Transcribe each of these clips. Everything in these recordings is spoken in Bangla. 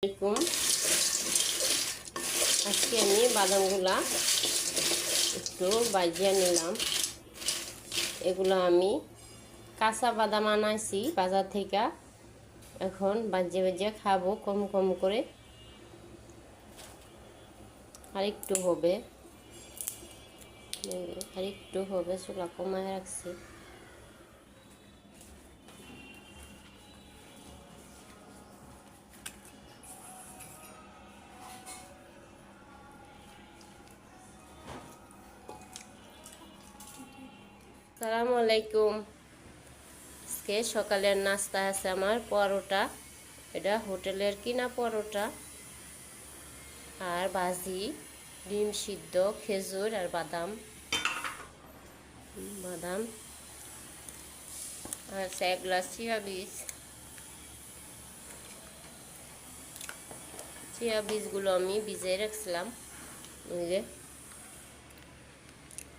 আসসালামাইকুম। আজকে আমি বাদামগুলা একটু ভাজিয়ে নিলাম। এগুলো আমি কাঁচা বাদাম আনাইছি বাজার থেকে, এখন ভাজিয়ে ভাজিয়ে খাবো কম কম করে। আরেকটু হবে চুলা কমায় রাখছি। আসসালামু আলাইকুম। আজকে সকালের নাস্তা আছে আমার পরোটা। এটা হোটেলের কিনা পরোটা, আর ভাজি, ডিম সিদ্ধ, খেজুর আর বাদাম বাদাম আর এক গ্লাস চিয়া বীজগুলো আমি ভিজিয়ে রাখছিলাম।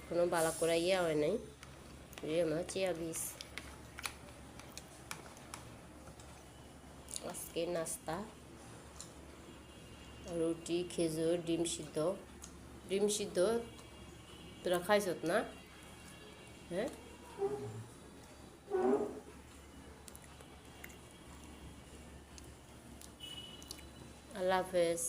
কোনো বালা করে হয় নাই। আমার চিয়া বীজ আজকে নাস্তা। রুটি, খেজুর, ডিম সিদ্ধ তোরা খাইছত না? হ্যাঁ, আল্লাহ হাফেজ।